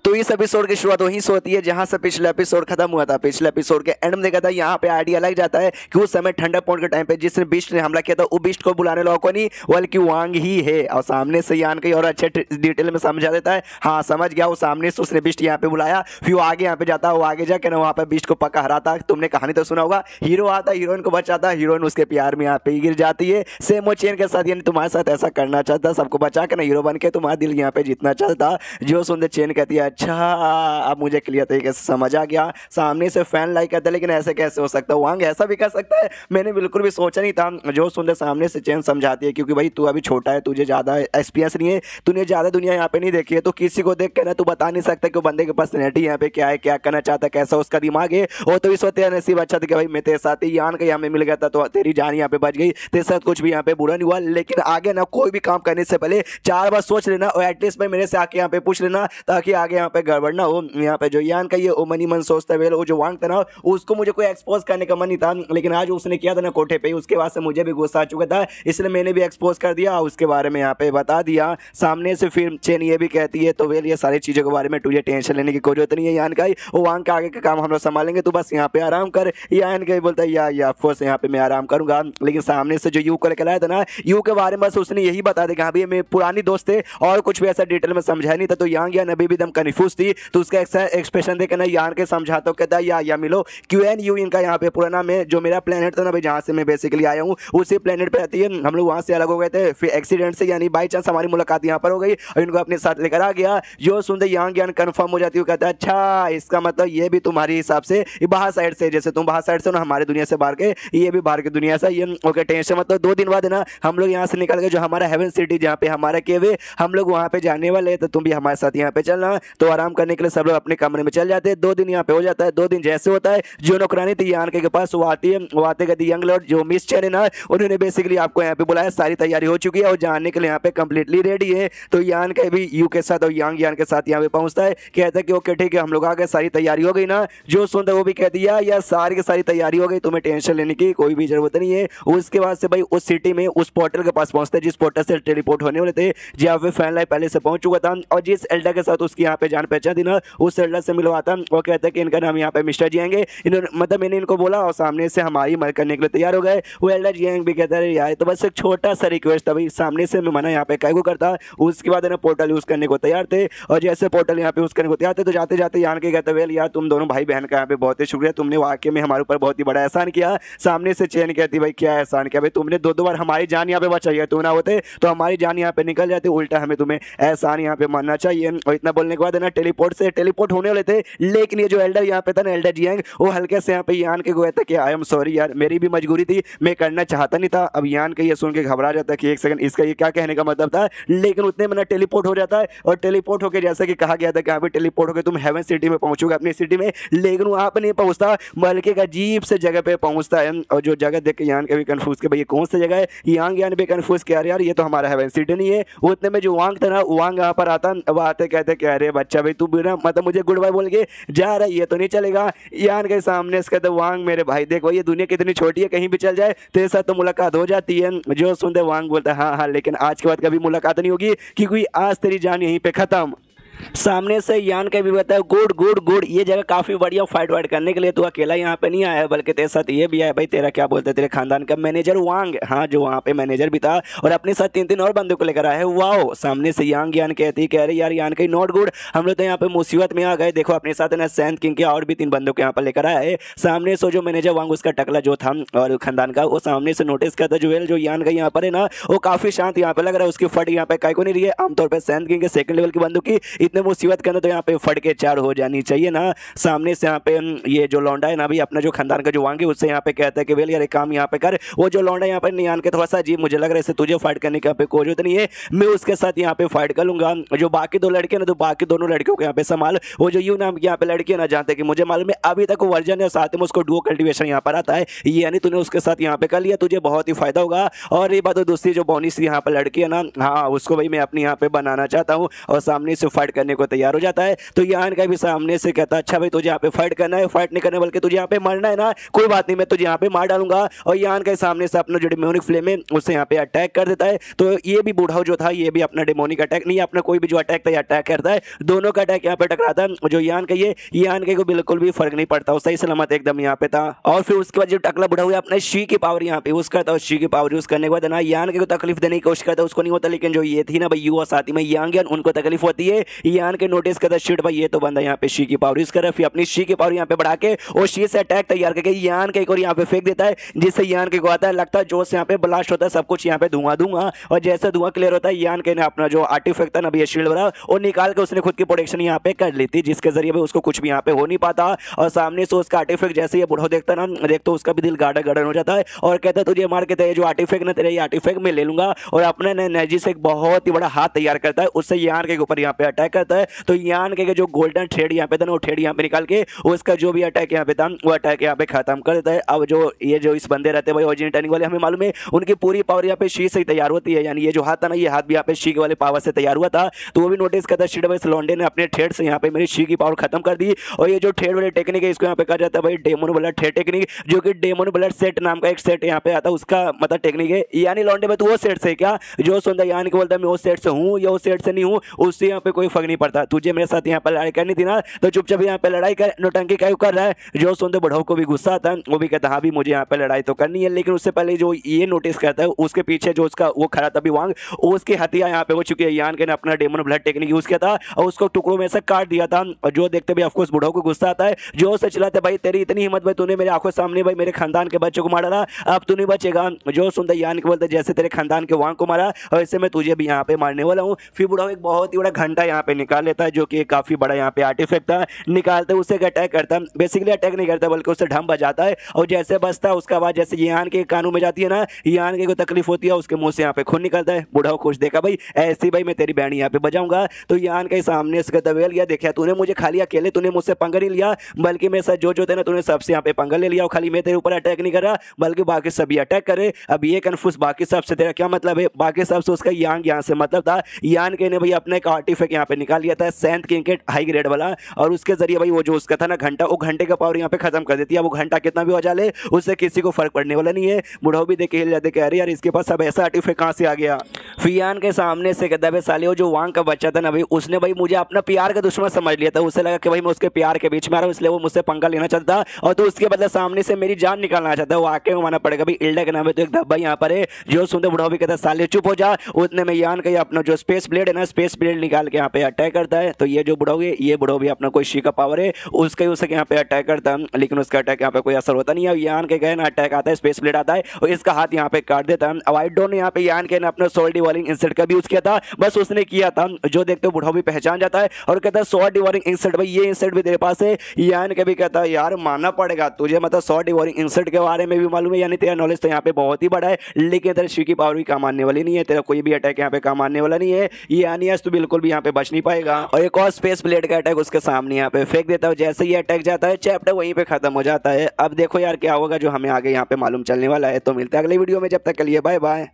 तो इस एपिसोड की शुरुआत वहीं से होती है जहां से पिछला एपिसोड खत्म हुआ था। पिछले एपिसोड के एंड में देखा था यहाँ पे आइडिया लग जाता है कि उस समय ठंडा पॉइंट के टाइम पे जिसने बीस्ट ने हमला किया था वो बीस्ट को बुलाने वाला को नहीं बल्कि वांग ही है। और सामने से यान कई और अच्छे डिटेल में समझा देता है। हाँ समझ गया, वो सामने से उसने बीस्ट यहाँ पे बुलाया, फिर वो आगे यहाँ पे जाता है, वो आगे जाके ना वहाँ पे बीस्ट को पक्का हराता। तुमने कहानी तो सुना होगा, हीरो आता हीरोइन को बचाता, हीरोइन उसके प्यार में यहाँ पे गिर जाती है। सेम वो चेन के साथ यानी तुम्हारे साथ ऐसा करना चाहता, सबको बचा के ना हीरो बन के तुम्हारा दिल यहाँ पे जीतना चाहता। जो सुनते चेन कहती है अच्छा अब मुझे क्लियर तरीके से समझ आ गया। सामने से फैन लाइक करता है लेकिन ऐसे कैसे हो सकता है, वांग ऐसा भी कर सकता है, मैंने बिल्कुल भी सोचा नहीं था। जो सुनते सामने से चेन समझाती है क्योंकि भाई तू अभी छोटा है, तुझे ज़्यादा एक्सपीरियंस नहीं है, तूने ज़्यादा दुनिया यहाँ पे नहीं देखी है, तो किसी को देख के ना तू बता नहीं सकता कि बंदे के पर्सनैलिटी यहाँ पे क्या है, क्या करना चाहता है, कैसा उसका दिमाग है। वो तो इस वक्त तेरा नसीब अच्छा था कि भाई मैं तेरे साथ ही यान का यहाँ में मिल गया था, तो तेरी जान यहाँ पे बच गई, तेरे साथ कुछ भी यहाँ पे बुरा नहीं हुआ। लेकिन आगे ना कोई भी काम करने से पहले 4 बार सोच लेना और एटलीस्ट भाई मेरे से आके यहाँ पे पूछ लेना ताकि आगे यहाँ पे गड़बड़ ना हो। यहाँ पे जो यान का ये ओ मनी मन सोचता है, वो जो वांग था ना उसको मुझे कोई एक्सपोज करने का मन नहीं था, लेकिन आज उसने किया था ना कोठे पे, उसके बाद से मुझे भी गुस्सा आ चुका था, इसलिए मैंने भी एक्सपोज कर दिया, उसके बारे में यहाँ पे बता दिया। सामने से फिर चेन ये भी कहती है तो वेल ये सारी चीज़ों के बारे में तुझे टेंशन लेने की कोई जरूरत नहीं है यान का, वो वांग का आगे का काम हम लोग संभालेंगे, तो बस यहाँ पे आराम कर। यान का बोलता है या ऑफकोर्स यहाँ पे मैं आराम करूंगा। लेकिन सामने से जो यू को लेकर आया था ना, यू के बारे में बस उसने यही बता दिया कि हाँ भाई मेरे पुरानी दोस्त थे और कुछ भी ऐसा डिटेल में समझा नहीं था। तो यांग यान अभी भी एकदम कन्फ्यूज थी, तो उसका एक्सप्रेशन देकर ना यान के समझाता हूँ, कहता है या मिलो QNU इनका यहाँ पे पूरा नाम है। जो मेरा प्लेनेट था ना भाई जहाँ से मैं बेसिकली आया हूँ उसी प्लेनेट पे रहती है, हम लोग वहाँ से अलग हो गए थे, फिर एक्सीडेंट से यानी बाई चांस हमारी मुलाकात यहाँ पर हो गई और इनको अपने साथ लेकर आ गया। जो सुनते यांग यान कन्फर्म हो जाती है, कहता है अच्छा इसका मतलब ये भी तुम्हारे हिसाब से बाहर साइड से, जैसे तुम बाहर साइड से ना हमारे दुनिया से बाहर के, ये भी बाहर की दुनिया से, ये ओके टेंशन मतलब 2 दिन बाद ना हम लोग यहाँ से निकल गए, जो हमारा हेवन सिटी जहाँ पे हमारा केव है हम लोग वहाँ पे जाने वाले, तो तुम भी हमारे साथ यहाँ पे चलना। तो आराम करने के लिए सब लोग अपने कमरे में चल जाते हैं। 2 दिन यहाँ पे हो जाता है। 2 दिन जैसे होता है जो नौकरानी थी यान के पास वो आती है, वो आते कहती यंग लॉर्ड जो मिस चैन है ना उन्होंने बेसिकली आपको यहाँ पे बुलाया, सारी तैयारी हो चुकी है और जाने के लिए यहाँ पे कंप्लीटली रेडी है। तो यान का भी यू के साथ और यांग यान के साथ यहाँ पे पहुंचता है, कहता है कि ओके ठीक है हम लोग आ गए, सारी तैयारी हो गई ना। जो सुनता है वो भी कहती है यार सारी की सारी तैयारी हो गई, तुम्हें टेंशन लेने की कोई भी जरूरत नहीं है। उसके बाद से भाई उस सिटी में उस पोर्टल के पास पहुंचता है जिस पोर्टल से टेलीपोर्ट होने वाले थे, जहाँ पे फैन लाइफ पहले से पहुंच चुका था और जिस एल्डर के साथ उसकी यहाँ पे जान पहचान थी ना उस एल्डर से मिलवाता। वो कहता है कि इनका नाम यहाँ पे मिस्टर जियांग है, इन्होंने मतलब मैंने इनको बोला और सामने से हमारी मदद करने के लिए तैयार हो गए। वो एल्डर जियांग भी कहता है यार तो बस एक छोटा सा रिक्वेस्ट था भाई, सामने से मैं मना यहाँ पे कैगो करता। उसके बाद पोर्टल यूज करने को तैयार थे और जैसे पोर्टल यहाँ पे यूज करने को तैयार थे तो जाते जाते यान के कहते वेल यार तुम दोनों भाई बहन का यहाँ पे बहुत ही शुक्रिया, तुमने वाकई में हमारे ऊपर बहुत ही बड़ा एहसान किया। सामने से चैन कहती भाई क्या एहसान किया भाई, तुमने 2 बार हमारी जान यहाँ पे बचाई है, तुम ना होते तो हमारी जान यहाँ पे निकल जाती, उल्टा हमें तुम्हें एहसान यहाँ पे मानना चाहिए। और इतना बोलने के बाद ना टेलीपोर्ट से टेलीपोर्ट होने वाले थे, लेकिन ये जो एल्डर यहाँ पे था ना एल्डर जियांग वो हल्के से यहाँ पे यान के गया था कि आई एम सॉरी यार मेरी भी मजबूरी थी, मैं करना चाहता नहीं था। अब यान के ये सुन के घबरा जाता है कि एक सेकंड इसका ये क्या कहने का मतलब था, लेकिन उतने में ना टेलीपोर्ट हो जाता है और टेलीपोर्ट होकर जैसा कि कहा गया था कि यहाँ पे टेलीपोर्ट होकर तुम हेवन सिटी में पहुंचोगे अपनी सिटी में, लेकिन वहां पर नहीं पहुंचता बल्कि एक अजीब से जगह पे पहुंचता है। और जो जगह देख के यान के भी कंफ्यूज के भाई कौन सी जगह है, यान भी कंफ्यूज किया यार ये तो हमारा हेवन सिटी नहीं है। उतने में जो वांग था ना वांग यहाँ पर आता, वो आते कहते कि अरे बच्चा भाई तू बिना मतलब मुझे गुड बाय बोल के जा रहा है, ये तो नहीं चलेगा। यान के सामने से कहते वांग मेरे भाई देखो ये दुनिया कितनी छोटी है, कहीं भी चल जाए तेरे साथ तो मुलाकात हो जाती है। जो सुनते वांग बोलता है हाँ लेकिन आज के बाद कभी मुलाकात नहीं होगी क्योंकि आज तेरी जान यहीं पे खत्म। सामने से यान का भी बताया गुड गुड गुड, ये जगह काफी बढ़िया फाइट वाइट करने के लिए तू अकेला यहाँ पे नहीं आया बल्कि तेरे साथ ये भी आया भाई, तेरा क्या बोलते हैं तेरे खानदान का मैनेजर वांग, हाँ जो वहाँ पे मैनेजर भी था और अपने साथ 3 और बंदों को लेकर आया है। वाओ सामने से यांग यान कहती कह रही यार यान कहीं नॉट गुड, हम लोग तो यहाँ पे मुसीबत में आ गए, देखो अपने साथ ना सैंड किंग के और भी 3 बंदों को यहाँ पर लेकर आया है। सामने से जो मैनेजर वांग उसका टकला जो था और खानदान का वो सामने से नोटिस करता जुएल जो यान का यहाँ पर है ना वो काफी शांत यहाँ पे लग रहा है, उसकी फट यहाँ पे काय को नहीं रही है। आमतौर पर सैंड किंग के 2nd लेवल की बंदूक की इतने मुसीबत करना यहाँ पे फट के 4 हो जानी चाहिए ना। सामने से यहाँ पे ये जो लौंडा है ना भाई अपना जो खानदान का जो वांग है उससे यहाँ पे कहता है कि वेल यार एक काम यहाँ पे कर, वो जो लौंडा यहाँ पे नियान के थोड़ा सा अजीब मुझे लग रहा है इससे तुझे फाइट करने का कोई जरूरत नहीं है, मैं उसके साथ यहाँ पे फाइट कर लूंगा। जो बाकी 2 लड़के ना तो बाकी दोनों लड़कियों को यहाँ पे संभाल, वो जो यू नाम की यहाँ पे लड़की है ना जानते कि मुझे मालूम है अभी तक वो वर्जन है, साथ में उसको डुओ कल्टिवेशन यहाँ पर आता है, यानी तूने उसके साथ यहाँ पे कर लिया तुझे बहुत ही फायदा होगा। और ये बात दूसरी जो बोनी सी यहाँ पे लड़की है ना हाँ उसको भाई मैं अपनी यहाँ पे बनाना चाहता हूँ और सामने से फाइट करने को तैयार हो जाता है। तो यान का भी सामने से कहता है अच्छा भाई तुझे यहाँ पे फाइट करना है, फाइट नहीं करने बल्कि तुझे यहाँ पे मरना है ना, कोई बात नहीं मैं तुझे यहाँ पे मार डालूंगा। और यान के सामने से अपना जो डेमोनिक फ्लेम है उससे यहाँ पे अटैक कर देता है। तो ये भी बूढ़ा जो था ये भी अपना डेमोनिक अटैक नहीं, अपना कोई भी जो अटैक था अटैक करता है, दोनों का अटैक यहाँ पे टकराता है। जो यान का ये यान के को बिल्कुल भी फर्क नहीं पड़ता, वो सही सलामत एकदम यहाँ पे था। और फिर उसके बाद जो टकला बूढ़ा हुआ अपने शी की पावर यहाँ पे यूज करता है, शी की पावर यूज करने के बाद ना यान के को तकलीफ देने की कोशिश करता है, उसको नहीं होता। लेकिन जो ये थी ना भाई युवा साथी में यांग उनको तकलीफ होती है। यान के नोटिस करता है शिट भाई ये तो बंदा यहाँ पे शी की पावर यूज कर रहा है, फिर अपनी शी की पावर यहाँ पे बढ़ा के और शी से अटैक तैयार करके यान के और यहाँ पे फेंक देता है, जिससे यान के को आता है लगता है जोश यहाँ पे ब्लास्ट होता है, सब कुछ यहाँ पे धुआं धुआं। और जैसे धुआं क्लियर होता है यान के ने अपना जो आर्टिफैक्ट था ना ये शील्ड वाला और निकाल के उसने खुद की प्रोटेक्शन यहाँ पे कर ली थी, जिसके जरिए भी उसको कुछ भी यहाँ पे हो नहीं पाता। और सामने से उसका आर्टिफैक्ट जैसे ये बूढ़ा देखता ना देख तो उसका भी दिल गार्डन गार्डन हो जाता है और कहता है तुझे मार के तेरे जो आर्टिफैक्ट ना तेरे ये आर्टिफैक्ट में ले लूंगा। और अपने एनर्जी से एक बहुत ही बड़ा हाथ तैयार करता है, उससे यान के ऊपर यहाँ पे अटैक करता है। तो यान के जो गोल्डन थ्रेड यहाँ पे था ना वो थ्रेड यहाँ पे निकाल के उसका जो भी अटैक यहाँ पे था वो अटैक यहाँ पे खत्म कर देता है। अब जो ये जो इस बंदे रहते हैं भाई ओरिजिनल टर्निंग वाले, हमें मालूम है उनकी पूरी पावर यहाँ पे शी से ही तैयार होती है, यानी ये जो हाथ था ना ये हाथ भी यहाँ पे शी के वाले पावर से तैयार हुआ था। तो वो भी नोटिस करता है शिट भाई इस लौंडे ने अपने थ्रेड से यहाँ पे मेरी शी की पावर खत्म कर दी। और ये जो थ्रेड वाले टेक्निक है इसको यहाँ पे कहा जाता है भाई डेमन ब्लड थ्रेड टेक्निक, जो कि डेमन ब्लड सेट नाम का एक सेट यहाँ पे आता है, उसका मतलब टेक्निक है। यानी लौंडे में तो वो सेट से क्या जो सुनता यान के बोलता है मैं उस सेट से हूँ या उस सेट से नहीं हूँ, उससे यहाँ पे कोई फर्क नहीं पड़ता। तुझे मेरे साथ यहाँ पे लड़ाई करनी थी ना तो चुपचाप यहाँ पे लड़ाई कर, नोटंकी क्यों कर रहा है। जो सुनते बढ़ाओ को भी गुस्सा आता है, वो भी कहता हाँ भी मुझे यहाँ पे लड़ाई तो करनी है। लेकिन उससे पहले जो ये नोटिस करता है उसके पीछे जो उसका वो खड़ा था भी वांग, उसकी हत्या यहाँ पे हो चुकी है। यान के ने अपना डेमन ब्लड टेक्निक यूज किया था और उसको टुकड़ों में से काट दिया था। और जो देखते भी ऑफकोर्स बुढ़ाओ को गुस्सा आता है, जो से चिल्लाते भाई तेरी इतनी हिम्मत भाई तूने मेरे आंखों सामने भाई मेरे खानदान के बच्चों को मारा, अब तू नहीं बचेगा। जो सुनता यान के बोलते जैसे तेरे खानदान के वांग को मारा और ऐसे मैं तुझे भी यहाँ पे मारने वाला हूँ। फिर बुढ़ाओ एक बहुत ही बड़ा घंटा यहाँ पे निकाल लेता है, जो कि काफी बड़ा यहाँ पे आर्टिफैक्ट था, निकालते उसे अटैक करता है। बेसिकली अटैक नहीं करता बल्कि उससे ढम बजाता है और जैसे बचता है उसके बाद जैसे यान के कानों में जाती है ना, यान के को तकलीफ होती है, उसके मुंह से यहाँ पे खून निकलता है। बुढ़ाओ खुश देखा भाई ऐसी भाई मैं तेरी बैंड यहाँ पे बजाऊंगा। तो यान के सामने से दबेल गया, देखा तूने मुझे खाली अकेले तूने मुझसे पंगा नहीं लिया, बल्कि मेरे साथ जो थे ना तूने सबसे यहाँ पे पंगा ले लिया और खाली मैं तेरे ऊपर अटैक नहीं कर रहा बल्कि बाकी सभी अटैक करे। अब ये कन्फ्यूज बाकी सबसे तेरा क्या मतलब है, बाकी सबसे उसका यांग यहाँ से मतलब था। यान के ने भाई अपने एक आर्टिफैक्ट यहाँ पे निकाल लिया था सेंथ किंग के हाई ग्रेड वाला, और उसके जरिए भाई वो जो उसका था ना घंटा, वो घंटे का पावर यहाँ पे खत्म कर देती है। वो घंटा कितना भी बजा ले उससे किसी को फर्क पड़ने वाला नहीं है। बुढ़ाओ भी देख के हिल जाते, कह रहे यार इसके पास अब ऐसा आर्टिफैक्ट कहाँ से आ गया। फिर यान के सामने से कहता है साले वो जो वांग का बच्चा था ना भाई उसने भाई मुझे अपना प्यार का दुश्मन समझ लिया था, उसे लगा कि भाई मैं उसके प्यार के बीच में आ रहा हूँ इसलिए वो मुझसे पंगा लेना चाहता और तो उसके बदले सामने से मेरी जान निकालना चाहता है। वो आके माना पड़ेगा भाई इल्डा के नाम है तो एक धब्बा यहाँ पर है। जो सुनते बुढ़ाओ भी कहता है साले चुप हो जा। उतने में यान का अपना जो स्पेस ब्लेड है ना स्पेस ब्लेड निकाल के यहाँ पे अटैक करता है। तो ये जो बुढ़ाओ है ये बुढ़ाओ भी अपना कोई शी का पावर है उसके यहाँ पे अटैक करता है, लेकिन उसका अटैक यहाँ पे कोई असर होता नहीं है। यान के गए ना अटैक आता है, स्पेस ब्लेड आता है और इसका हाथ यहाँ पे काट देता है। अब आई डोंट नो यहाँ पे यान के ने अपना सोल डिवॉलिंग इंसर्ट का भी यूज किया था, बस उसने किया था। जो देखते हो बुढ़ाओ भी पहचान जाता है और कहता है सोल डिवॉलिंग इंसर्ट भाई ये इंसर्ट भी तेरे पास है। यान के भी कहता है यार मानना पड़ेगा तुझे मतलब सोल डिवॉलिंग इंसर्ट के बारे में भी मालूम है, यानी तेरा नॉलेज तो यहाँ पे बहुत ही बड़ा है, लेकिन तेरे शी की पावर भी काम आने वाली नहीं है, तेरा कोई भी अटैक यहाँ पे काम आने वाला नहीं है। यानी आज तो बिल्कुल भी यहाँ पे बच नहीं पाएगा। और एक और स्पेस ब्लेड का अटैक उसके सामने यहाँ पे फेंक देता है, जैसे ये अटैक जाता है चैप्टर वहीं पे खत्म हो जाता है। अब देखो यार क्या होगा जो हमें आगे यहाँ पे मालूम चलने वाला है। तो मिलते हैं अगले वीडियो में, जब तक के लिए बाय बाय।